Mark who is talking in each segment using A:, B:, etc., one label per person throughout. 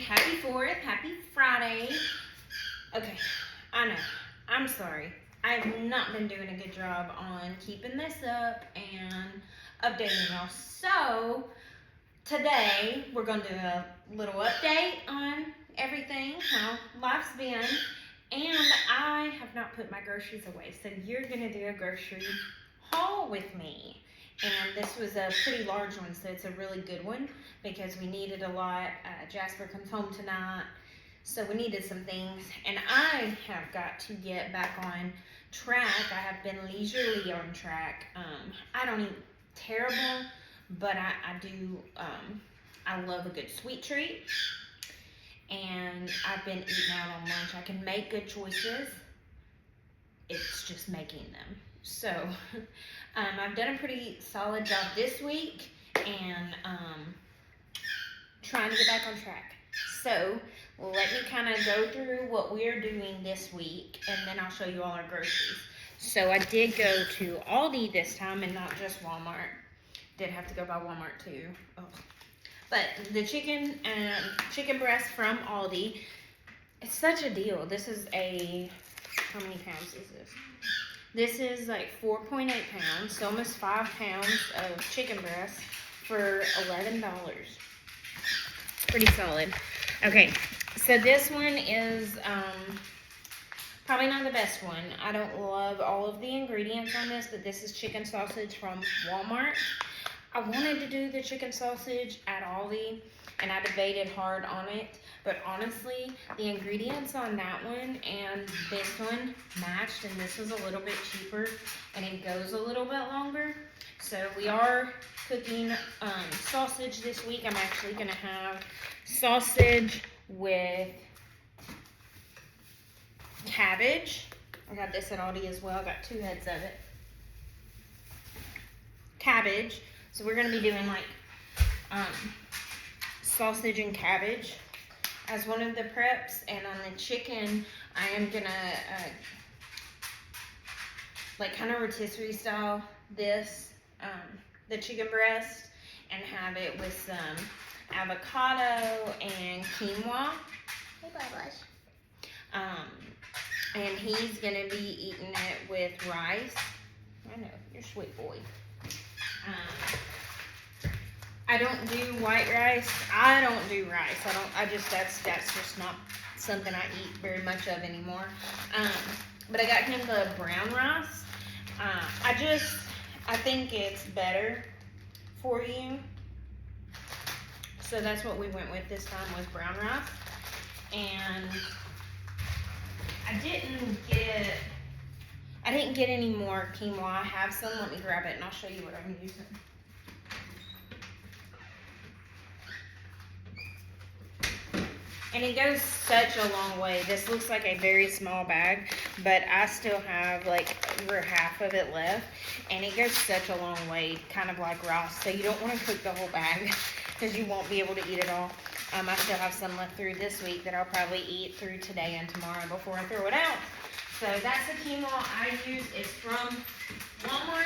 A: Happy 4th. Happy Friday. Okay, I know. I'm sorry. I have not been doing a good job on keeping this up and updating y'all. So, today we're going to do a little update on everything, how life's been. And I have not put my groceries away. So, you're going to do a grocery haul with me. And this was a pretty large one, so it's a really good one because we needed a lot. Jasper comes home tonight, so we needed some things. And I have got to get back on track. I have been leisurely on track. I don't eat terrible, but I do. I love a good sweet treat. And I've been eating out on lunch. I can make good choices. It's just making them. So, I've done a pretty solid job this week and trying to get back on track. So, let me kind of go through what we're doing this week and then I'll show you all our groceries. So, I did go to Aldi this time and not just Walmart. Did have to go by Walmart too. Oh. But the chicken breast from Aldi, it's such a deal. This is how many pounds is this? This is like 4.8 pounds, so almost 5 pounds of chicken breast for $11. Pretty solid. Okay, so this one is probably not the best one. I don't love all of the ingredients on this, but this is chicken sausage from Walmart. I wanted to do the chicken sausage at Aldi, and I debated hard on it. But honestly, the ingredients on that one and this one matched, and this was a little bit cheaper, and it goes a little bit longer. So we are cooking sausage this week. I'm actually going to have sausage with cabbage. I got this at Aldi as well. I got 2 heads of it. Cabbage. So we're going to be doing like sausage and cabbage as one of the preps, and on the chicken, I am gonna like kind of rotisserie style this, the chicken breast, and have it with some avocado and quinoa.
B: Hey, Bubba's.
A: And he's gonna be eating it with rice. I know, you're a sweet boy. I don't do white rice. I don't do rice. That's just not something I eat very much of anymore. But I got him the brown rice. I think it's better for you. So that's what we went with this time, was brown rice. And I didn't get any more quinoa. I have some. Let me grab it and I'll show you what I'm using. And it goes such a long way. This looks like a very small bag, but I still have like over half of it left. And it goes such a long way, kind of like rice. So you don't want to cook the whole bag because you won't be able to eat it all. I still have some left through this week that I'll probably eat through today and tomorrow before I throw it out. So that's the quinoa I use. It's from Walmart.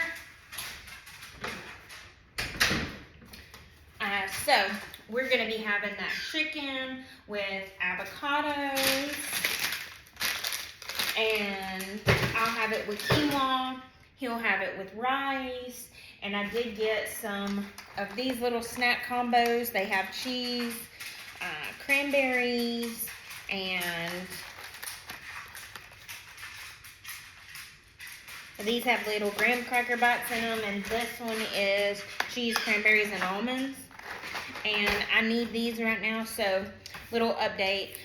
A: So we're going to be having that chicken with avocados, and I'll have it with quinoa. He'll have it with rice, and I did get some of these little snack combos. They have cheese, cranberries, and these have little graham cracker bites in them, and this one is cheese, cranberries, and almonds. And I need these right now, so little update.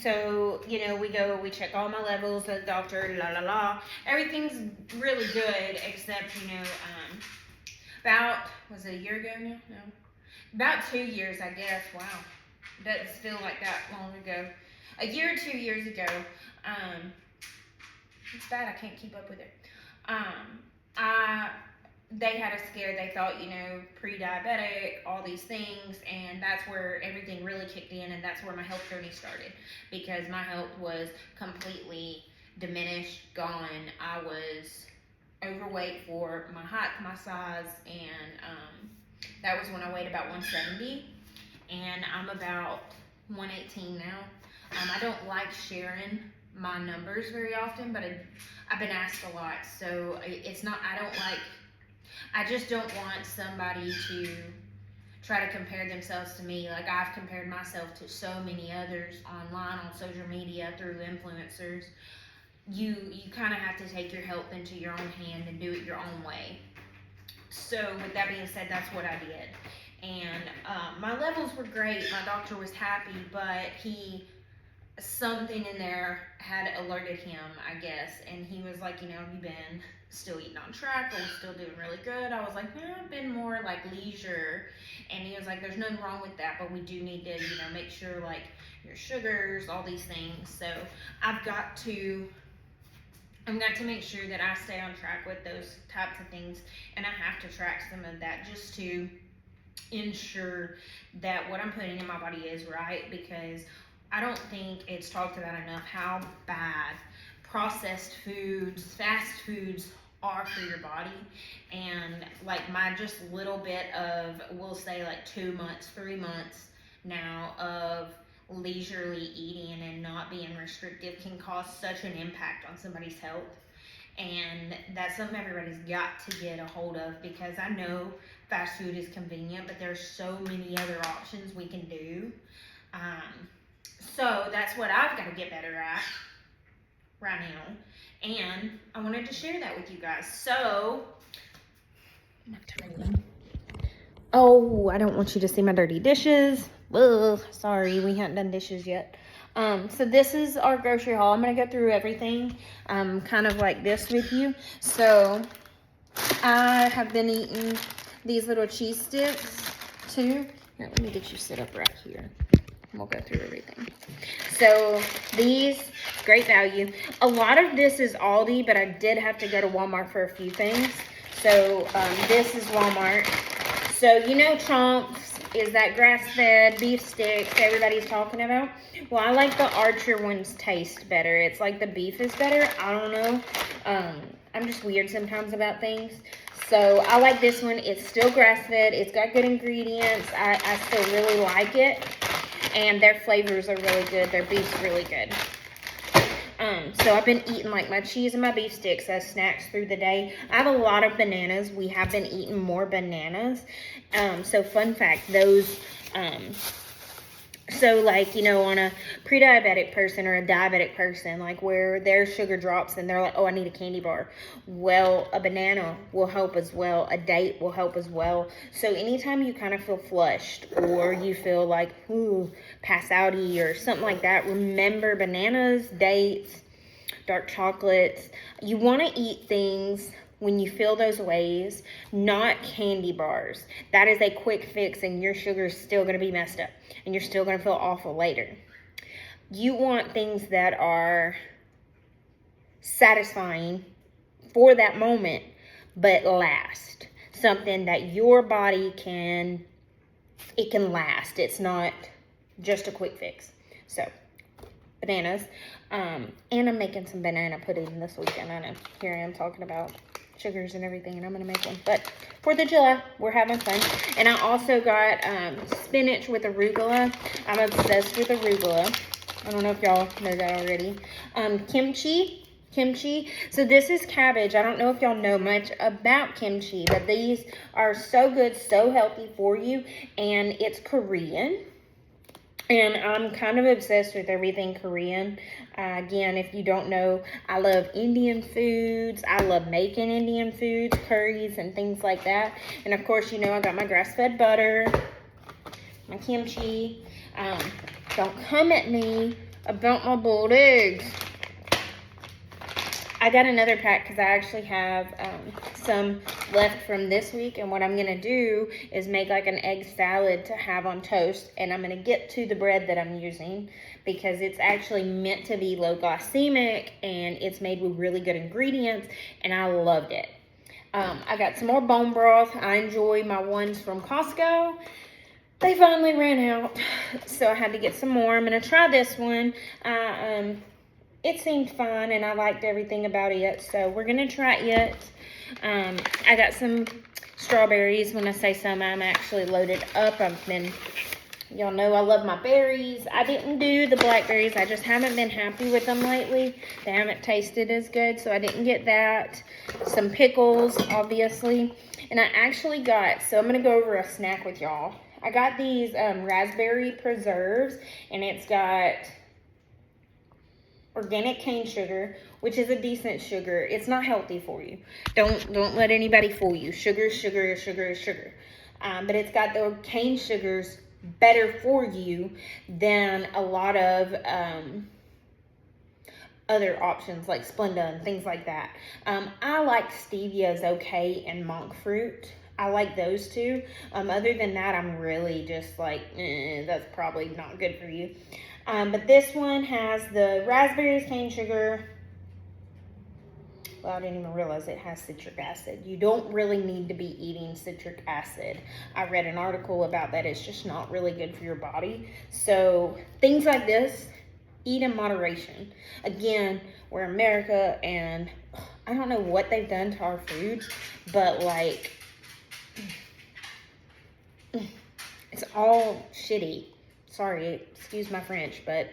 A: So, we check all my levels at the doctor, Everything's really good, except, was it a year ago now? No. About 2 years, I guess. Wow. Doesn't feel like that long ago. A year or 2 years ago, it's bad, I can't keep up with it. They had a scare. They thought, pre-diabetic, all these things, and that's where everything really kicked in, and that's where my health journey started, because my health was completely diminished, gone. I was overweight for my height, my size, and that was when I weighed about 170, and I'm about 118 now. I don't like sharing my numbers very often, but I've been asked a lot, so it's not, I just don't want somebody to try to compare themselves to me. Like, I've compared myself to so many others online, on social media, through influencers. You kind of have to take your health into your own hand and do it your own way. So with that being said, that's what I did. And my levels were great. My doctor was happy, but something in there had alerted him, I guess. And he was like, have you been still eating on track? Are we still doing really good? I was like, I've been more like leisure. And he was like, there's nothing wrong with that, but we do need to, make sure like your sugars, all these things. So I've got to make sure that I stay on track with those types of things, and I have to track some of that just to ensure that what I'm putting in my body is right, because I don't think it's talked about enough how bad processed foods, fast foods are for your body. And like my just little bit of, we'll say like 2 months, 3 months now of leisurely eating and not being restrictive can cause such an impact on somebody's health. And that's something everybody's got to get a hold of, because I know fast food is convenient, but there's so many other options we can do. So that's what I've got to get better at right now. And I wanted to share that with you guys. So, oh, I don't want you to see my dirty dishes. Ugh, sorry, we haven't done dishes yet. So this is our grocery haul. I'm going to go through everything kind of like this with you. So I have been eating these little cheese sticks too. Here, let me get you sit up right here. We'll go through everything. So these, great value. A lot of this is Aldi, but I did have to go to Walmart for a few things. So this is Walmart. So Trump's is that grass-fed beef sticks everybody's talking about. Well, I like the Archer ones taste better. It's like the beef is better. I don't know. I'm just weird sometimes about things. So I like this one. It's still grass-fed. It's got good ingredients. I still really like it. And their flavors are really good. Their beef's really good. So I've been eating like my cheese and my beef sticks as snacks through the day. I have a lot of bananas. We have been eating more bananas. So fun fact, those, so like, on a pre-diabetic person or a diabetic person, like where their sugar drops and they're like, oh, I need a candy bar. Well, a banana will help as well. A date will help as well. So anytime you kind of feel flushed or you feel like, ooh, pass outy or something like that, remember bananas, dates, dark chocolates. You want to eat things when you feel those ways, not candy bars. That is a quick fix and your sugar is still going to be messed up and you're still going to feel awful later. You want things that are satisfying for that moment, but last. Something that your body can last. It's not just a quick fix. So, bananas. And I'm making some banana pudding this weekend. I know, here I am talking about sugars and everything, and I'm gonna make one. But 4th of July, we're having fun. And I also got spinach with arugula. I'm obsessed with arugula. I don't know if y'all know that already. Kimchi. So this is cabbage. I don't know if y'all know much about kimchi, but these are so good, so healthy for you, and it's Korean. And I'm kind of obsessed with everything Korean. Again, if you don't know, I love Indian foods. I love making Indian foods, curries, and things like that. And of course, I got my grass-fed butter, my kimchi. Don't come at me about my boiled eggs. I got another pack because I actually have some left from this week. And what I'm going to do is make like an egg salad to have on toast. And I'm going to get to the bread that I'm using because it's actually meant to be low glycemic. And it's made with really good ingredients. And I loved it. I got some more bone broth. I enjoy my ones from Costco. They finally ran out. So I had to get some more. I'm going to try this one. It seemed fun, and I liked everything about it, so we're going to try it. I got some strawberries. When I say some, I'm actually loaded up. I've been Y'all know I love my berries. I didn't do the blackberries. I just haven't been happy with them lately. They haven't tasted as good, so I didn't get that. Some pickles, obviously. And I actually got, so I'm going to go over a snack with y'all. I got these raspberry preserves, and it's got organic cane sugar, which is a decent sugar. It's not healthy for you. Don't let anybody fool you. Sugar is sugar is sugar is sugar. But it's got the cane sugars better for you than a lot of other options like Splenda and things like that. I like Stevia's okay and monk fruit. I like those two. Other than that, I'm really just like, that's probably not good for you. But this one has the raspberries, cane sugar. Well, I didn't even realize it has citric acid. You don't really need to be eating citric acid. I read an article about that. It's just not really good for your body. So things like this, eat in moderation. Again, we're America, and I don't know what they've done to our foods, but like, it's all shitty. Sorry, excuse my French, but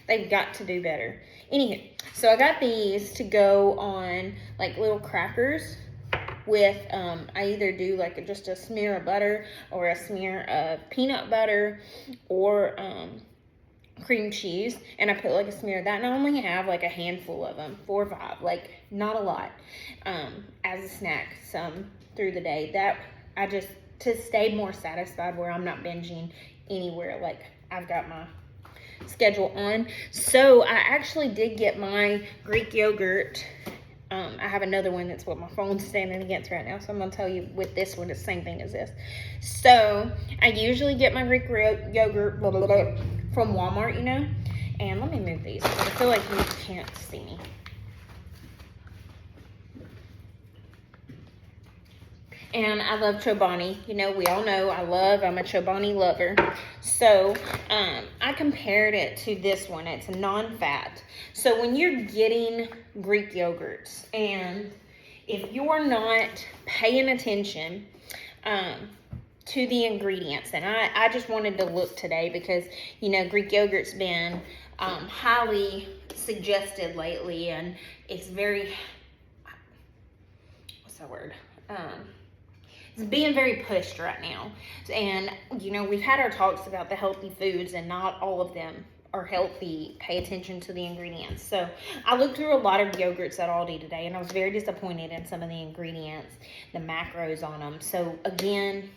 A: they've got to do better. Anywho, so I got these to go on like little crackers with, I either do like just a smear of butter or a smear of peanut butter or cream cheese, and I put like a smear of that, and I only have like a handful of them, 4 or 5, like not a lot, as a snack, some through the day. That I just, to stay more satisfied where I'm not binging anywhere, like I've got my schedule on. So I actually did get my Greek yogurt. I have another one that's what my phone's standing against right now, so I'm gonna tell you with this one it's the same thing as this. So I usually get my Greek yogurt from Walmart, you know. And let me move these because I feel like you can't see me. And I love Chobani. You know, we all know I'm a Chobani lover. So I compared it to this one. It's non-fat. So when you're getting Greek yogurts, and if you're not paying attention to the ingredients, and I just wanted to look today because, you know, Greek yogurt's been highly suggested lately, and it's very, what's that word? It's being very pushed right now. And, you know, we've had our talks about the healthy foods, and not all of them are healthy. Pay attention to the ingredients. So I looked through a lot of yogurts at Aldi today, and I was very disappointed in some of the ingredients, the macros on them. So again,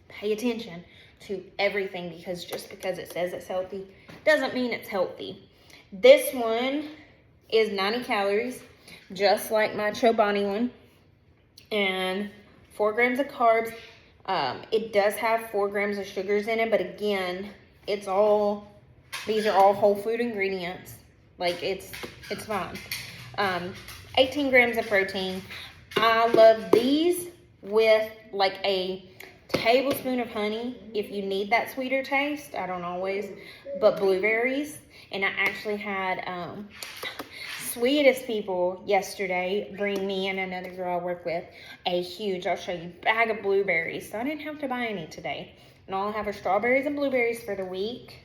A: pay attention to everything, because just because it says it's healthy doesn't mean it's healthy. This one is 90 calories, just like my Chobani one, and 4 grams of carbs. It does have 4 grams of sugars in it, but again, these are all whole food ingredients. Like, it's fine. 18 grams of protein. I love these with like a tablespoon of honey if you need that sweeter taste. I don't always, but blueberries. And I actually had sweetest people yesterday bring me and another girl I work with a huge, I'll show you, bag of blueberries. So I didn't have to buy any today. And all I have are strawberries and blueberries for the week.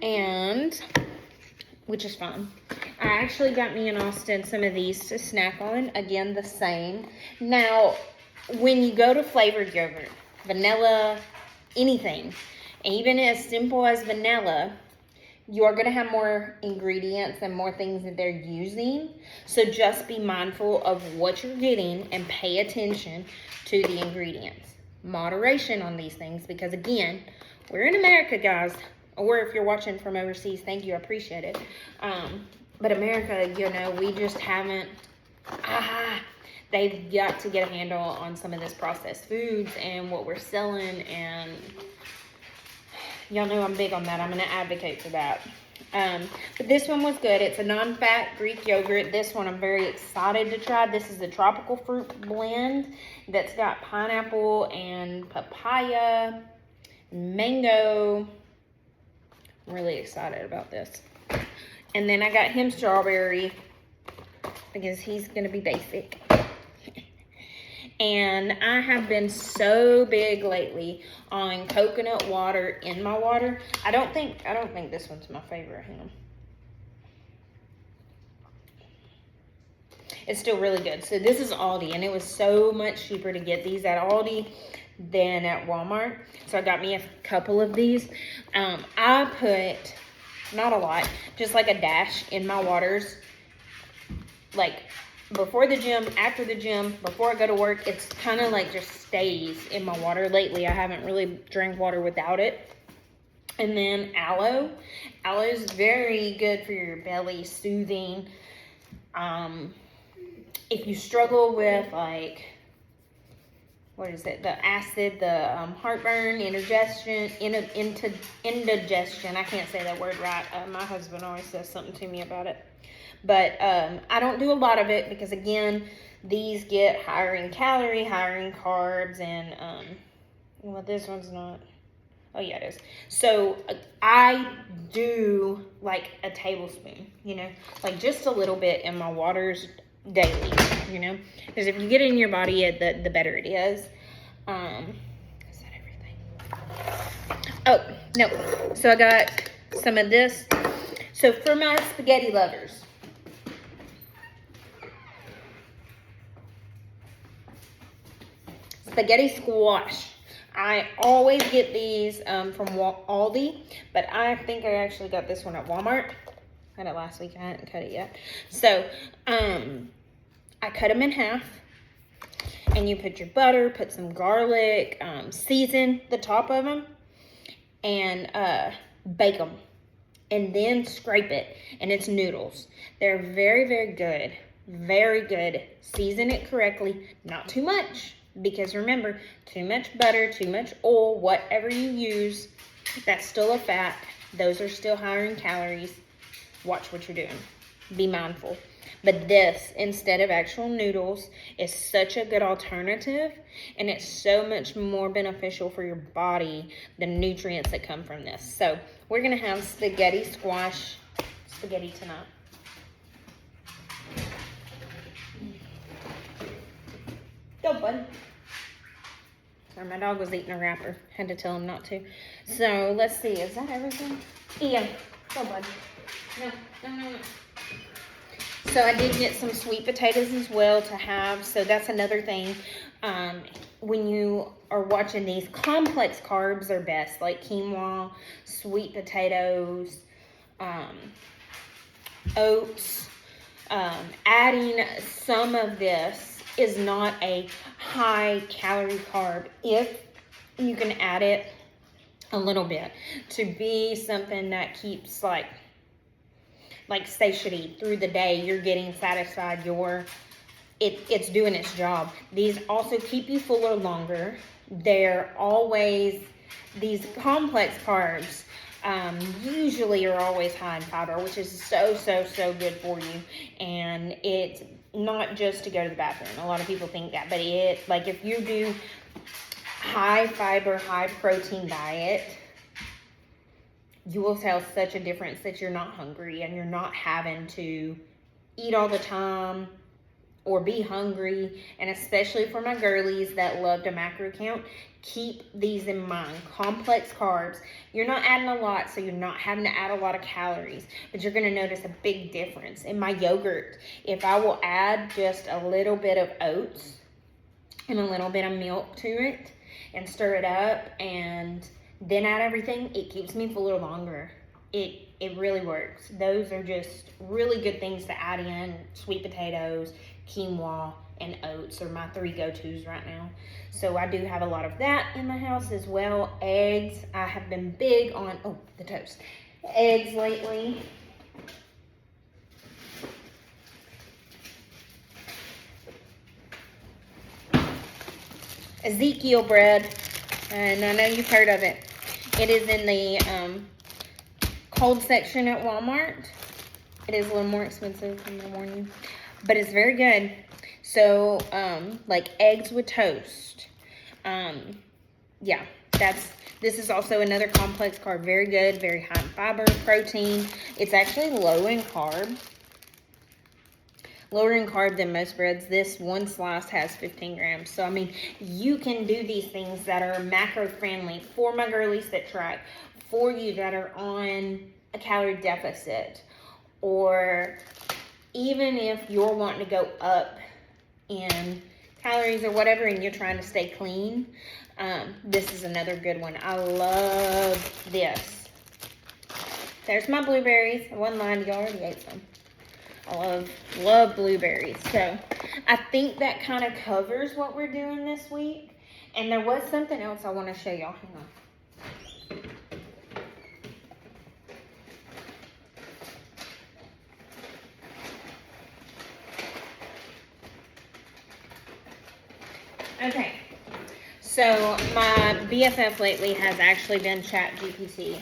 A: And, which is fun. I actually got me and Austin some of these to snack on. Again, the same. Now, when you go to flavored yogurt, vanilla, anything, even as simple as vanilla, you're going to have more ingredients and more things that they're using. So just be mindful of what you're getting and pay attention to the ingredients. Moderation on these things, because again, we're in America, guys. Or if you're watching from overseas, thank you, I appreciate it. But America, you know, we just haven't, they've got to get a handle on some of this processed foods and what we're selling, and y'all know I'm big on that. I'm going to advocate for that. But this one was good. It's a non-fat Greek yogurt. This one I'm very excited to try. This is a tropical fruit blend that's got pineapple and papaya, mango. I'm really excited about this. And then I got him strawberry because he's going to be basic. And I have been so big lately on coconut water in my water. I don't think this one's my favorite. Hang on. It's still really good. So this is Aldi, and it was so much cheaper to get these at Aldi than at Walmart. So I got me a couple of these. I put, not a lot, just like a dash in my waters, like before the gym, after the gym, before I go to work. It's kind of like just stays in my water. Lately, I haven't really drank water without it. And then aloe. Aloe is very good for your belly, soothing. If you struggle with, like, what is it? The acid, the heartburn, indigestion. I can't say that word right. My husband always says something to me about it. But I don't do a lot of it because, again, these get higher in calorie, higher in carbs, and, well, this one's not. Oh, yeah, it is. So I do like a tablespoon, you know, like just a little bit in my waters daily, you know, because if you get it in your body, the better it is. Is that everything? Oh, no. So I got some of this. So for my spaghetti lovers, spaghetti squash. I always get these from Aldi, but I think I actually got this one at Walmart. I had it last week. I hadn't cut it yet. So, I cut them in half, and you put your butter, put some garlic, season the top of them, and bake them, and then scrape it, and it's noodles. They're very, very good. Very good. Season it correctly, not too much. Because remember, too much butter, too much oil, whatever you use, that's still a fat. Those are still higher in calories. Watch what you're doing. Be mindful. But this, instead of actual noodles, is such a good alternative. And it's so much more beneficial for your body, the nutrients that come from this. So, we're going to have spaghetti squash spaghetti tonight. Go, bud. Sorry, my dog was eating a wrapper. Had to tell him not to. So, let's see. Is that everything? Yeah. Go, bud. No. So, I did get some sweet potatoes as well to have. So, that's another thing. When you are watching these, complex carbs are best. Like quinoa, sweet potatoes, oats. Adding some of this is not a high calorie carb if you can add it a little bit to be something that keeps like satiety through the day. You're getting satisfied. It's doing its job. These also keep you fuller longer. They're always, these complex carbs usually are always high in fiber, which is so good for you. And it's not just to go to the bathroom. A lot of people think that, but like if you do high fiber, high protein diet, you will tell such a difference that you're not hungry and you're not having to eat all the time or be hungry. And especially for my girlies that love to macro count, keep these in mind. Complex carbs, you're not adding a lot, so you're not having to add a lot of calories, but you're going to notice a big difference. In my yogurt, if I will add just a little bit of oats and a little bit of milk to it and stir it up and then add everything, it keeps me fuller longer. It really works. Those are just really good things to add in. Sweet potatoes, quinoa, and oats are my 3 go-tos right now. So I do have a lot of that in the house as well. Eggs, I have been big on, the toast. Eggs lately. Ezekiel bread, and I know you've heard of it. It is in the cold section at Walmart. It is a little more expensive, I'm gonna warn you, but it's very good. So, like eggs with toast. Yeah, this is also another complex carb. Very good, very high in fiber, protein. It's actually low in carb. lower in carb than most breads. This one slice has 15 grams. So, I mean, you can do these things that are macro friendly for my girlies that track, for you that are on a calorie deficit, or even if you're wanting to go up in calories or whatever and you're trying to stay clean. This is another good one. I love this. There's my blueberries. I wasn't lying to you, already ate some. I love blueberries. So I think that kind of covers what we're doing this week. And there was something else I want to show y'all. Hang on. Okay, so my BFF lately has actually been ChatGPT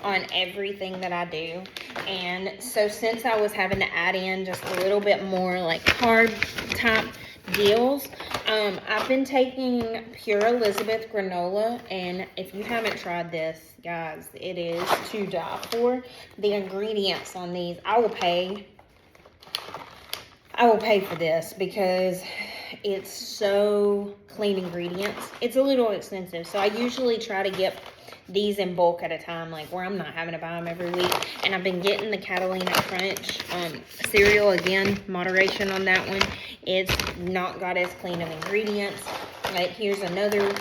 A: on everything that I do. And so since I was having to add in just a little bit more like carb type deals, I've been taking Pure Elizabeth granola, and if you haven't tried this, guys, it is to die for. The ingredients on these, I will pay for this because it's so clean ingredients. It's a little expensive, so I usually try to get these in bulk at a time, like where I'm not having to buy them every week. And I've been getting the Catalina Crunch cereal. Again, moderation on that one. It's not got as clean of ingredients. Like, here's another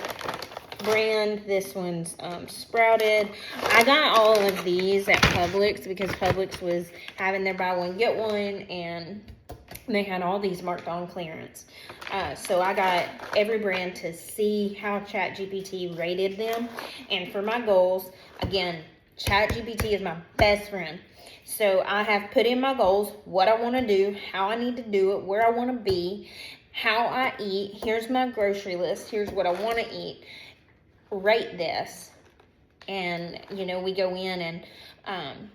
A: brand. This one's Sprouted. I got all of these at Publix because Publix was having their buy one get one, and they had all these marked on clearance. So I got every brand to see how ChatGPT rated them. And for my goals, again, ChatGPT is my best friend. So I have put in my goals, what I want to do, how I need to do it, where I want to be, how I eat. Here's my grocery list. Here's what I want to eat. Rate this. And, you know, we go in and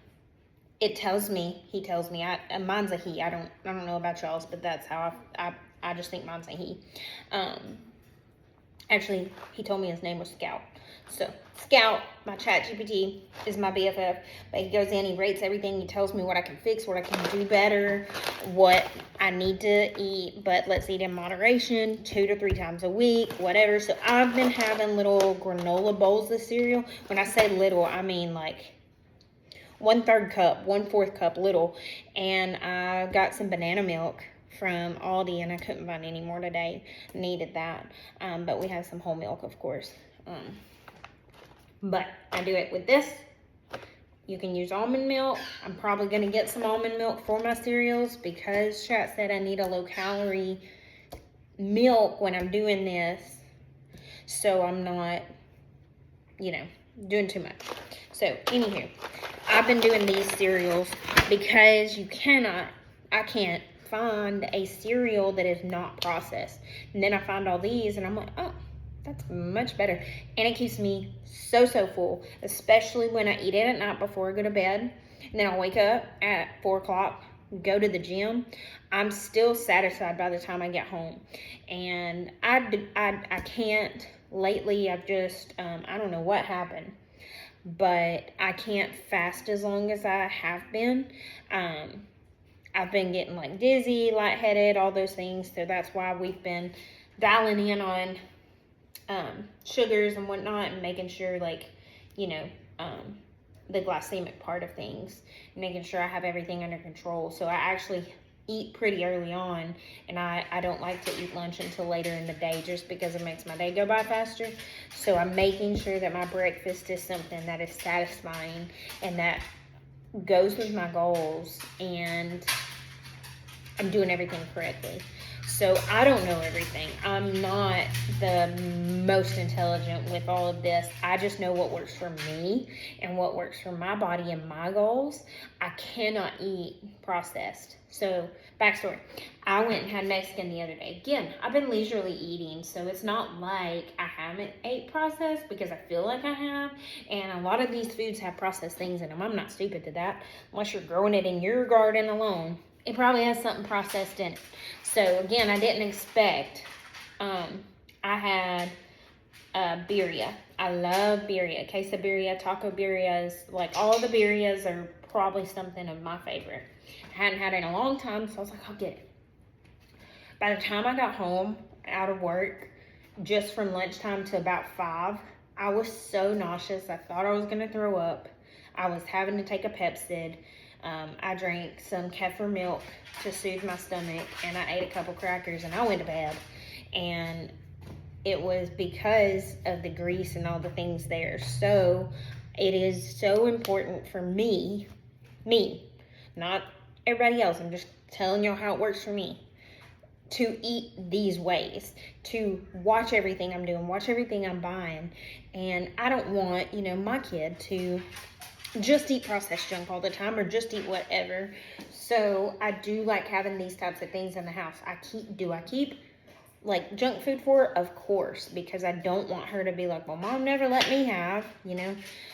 A: it tells me, he tells me, mine's a he. I don't know about y'all's, but that's how I just think mine's a he. Actually, he told me his name was Scout. So Scout, my ChatGPT, is my BFF. But he goes in, he rates everything. He tells me what I can fix, what I can do better, what I need to eat. But let's eat in moderation, 2 to 3 times a week, whatever. So I've been having little granola bowls of cereal. When I say little, I mean like 1/3 cup, 1/4 cup little. And I got some banana milk from Aldi, and I couldn't find any more today. Needed that. But we have some whole milk, of course. But I do it with this. You can use almond milk. I'm probably going to get some almond milk for my cereals because Chat said I need a low-calorie milk when I'm doing this. So I'm not, you know, doing too much. So, anywho, I've been doing these cereals because I can't find a cereal that is not processed. And then I find all these and I'm like, oh, that's much better. And it keeps me so full, especially when I eat it at night before I go to bed. And then I'll wake up at 4 o'clock, go to the gym. I'm still satisfied by the time I get home. And I can't, lately I've just, I don't know what happened, but I can't fast as long as I have been. I've been getting like dizzy, lightheaded, all those things. So that's why we've been dialing in on sugars and whatnot, and making sure, like, you know, the glycemic part of things, making sure I have everything under control. So I actually eat pretty early on, and I don't like to eat lunch until later in the day just because it makes my day go by faster. So I'm making sure that my breakfast is something that is satisfying and that goes with my goals, and I'm doing everything correctly. So I don't know everything. I'm not the most intelligent with all of this. I just know what works for me and what works for my body and my goals. I cannot eat processed. So, backstory. I went and had Mexican the other day. Again, I've been leisurely eating, so it's not like I haven't ate processed because I feel like I have. And a lot of these foods have processed things in them. I'm not stupid to that. Unless you're growing it in your garden alone, it probably has something processed in it. So again, I didn't expect. I had birria. I love birria. Queso birria, taco birrias, like all the birrias are probably something of my favorite. I hadn't had it in a long time, so I was like, I'll get it. By the time I got home out of work, just from lunchtime to about 5, I was so nauseous. I thought I was going to throw up. I was having to take a Pepsid. I drank some kefir milk to soothe my stomach, and I ate a couple crackers, and I went to bed. And it was because of the grease and all the things there. So it is so important for me, not everybody else. I'm just telling y'all how it works for me, to eat these ways, to watch everything I'm doing, watch everything I'm buying. And I don't want, my kid to just eat processed junk all the time or just eat whatever. So I do like having these types of things in the house. I keep like junk food for her? Of course, because I don't want her to be like, well, mom never let me have,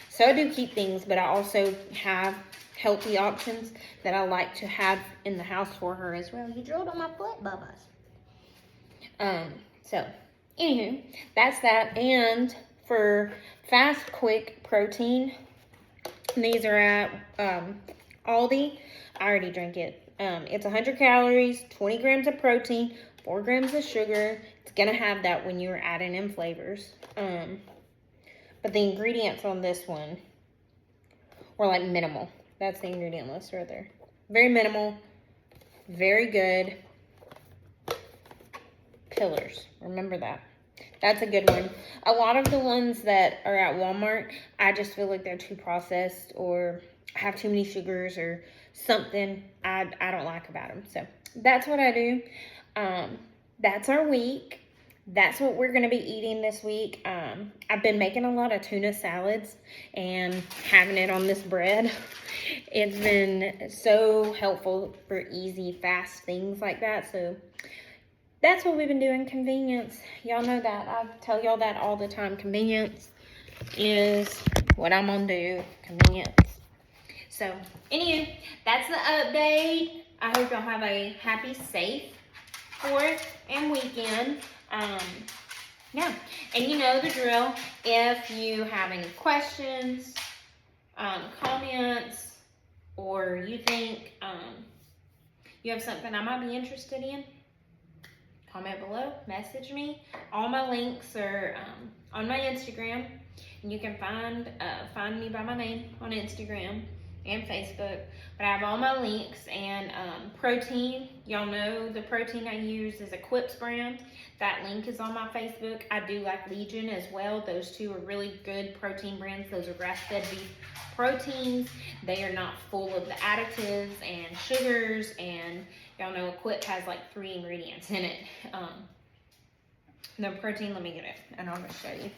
A: So I do keep things, but I also have healthy options that I like to have in the house for her as well. You drilled on my foot, Bubba's. So, anywho, that's that. And for fast, quick protein, these are at Aldi. I already drank it. It's 100 calories, 20 grams of protein, 4 grams of sugar. It's going to have that when you're adding in flavors. But the ingredients on this one were like minimal. That's the ingredient list right there. Very minimal. Very good. Pillars. Remember that. That's a good one. A lot of the ones that are at Walmart, I just feel like they're too processed or have too many sugars or something I don't like about them. So that's what I do. That's our week. That's what we're going to be eating this week. I've been making a lot of tuna salads and having it on this bread. It's been so helpful for easy, fast things like that. So that's what we've been doing. Convenience. Y'all know that. I tell y'all that all the time. Convenience is what I'm going to do. Convenience. So, anyway, that's the update. I hope y'all have a happy, safe 4th and weekend. Yeah. And you know the drill. If you have any questions, comments, or you think you have something I might be interested in, comment below, message me. All my links are on my Instagram. And you can find me by my name on Instagram and Facebook. But I have all my links and protein. Y'all know the protein I use is a Quips brand. That link is on my Facebook. I do like Legion as well. Those two are really good protein brands. Those are grass-fed beef proteins. They are not full of the additives and sugars, and y'all know Quip has like 3 ingredients in it. The protein, let me get it and I'm gonna show you.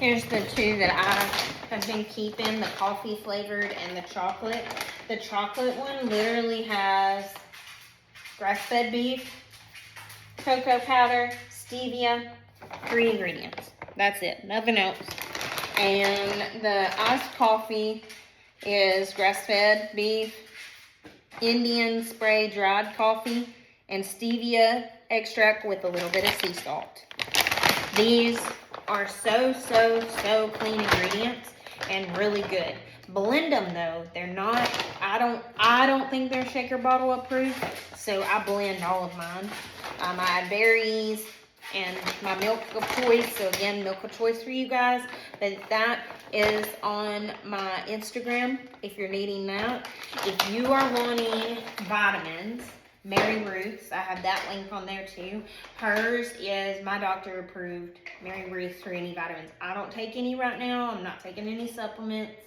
A: Here's the 2 that I have been keeping, the coffee flavored and the chocolate. The chocolate one literally has grass-fed beef, cocoa powder, stevia, 3 ingredients. That's it, nothing else. And the iced coffee is grass-fed beef, Indian spray dried coffee, and stevia extract with a little bit of sea salt. These are so clean ingredients and really good. Blend them though. They're not, I don't think they're shaker bottle approved, so I blend all of mine. I add berries and my milk of choice. So again, milk of choice for you guys. But that is on my Instagram if you're needing that. If you are wanting vitamins, Mary Ruth's, I have that link on there too. Hers is my doctor approved Mary Ruth's for any vitamins. I don't take any right now. I'm not taking any supplements.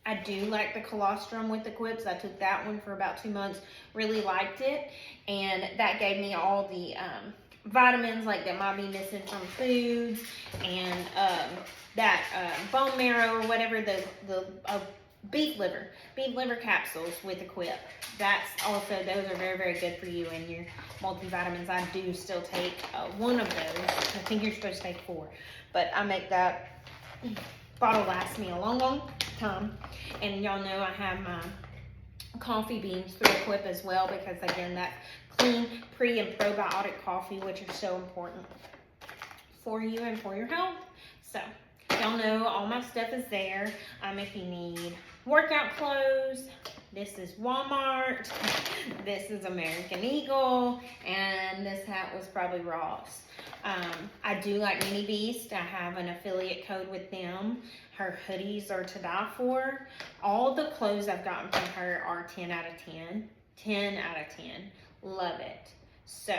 A: I do like the colostrum with the Quips. I took that one for about 2 months. Really liked it. And that gave me all the vitamins like that might be missing from foods. And that bone marrow or whatever, the beef liver capsules with a Quip. That's also, those are very good for you and your multivitamins. I do still take 1 of those. I think you're supposed to take 4, but I make that bottle last me a long time. And y'all know I have my coffee beans through a Quip as well, because again, that clean pre and probiotic coffee, which are so important. for you and for your health. So y'all know all my stuff is there. If you need workout clothes, this is Walmart, this is American Eagle, and this hat was probably Ross. I do like Mini Beast. I have an affiliate code with them. Her hoodies are to die for. All the clothes I've gotten from her are 10 out of 10. 10 out of 10. Love it. So,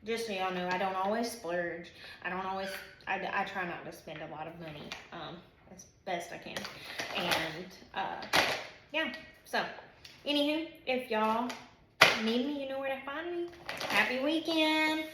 A: just so y'all know, I don't always splurge. I try not to spend a lot of money as best I can. And, yeah. So, anywho, if y'all need me, you know where to find me. Happy weekend.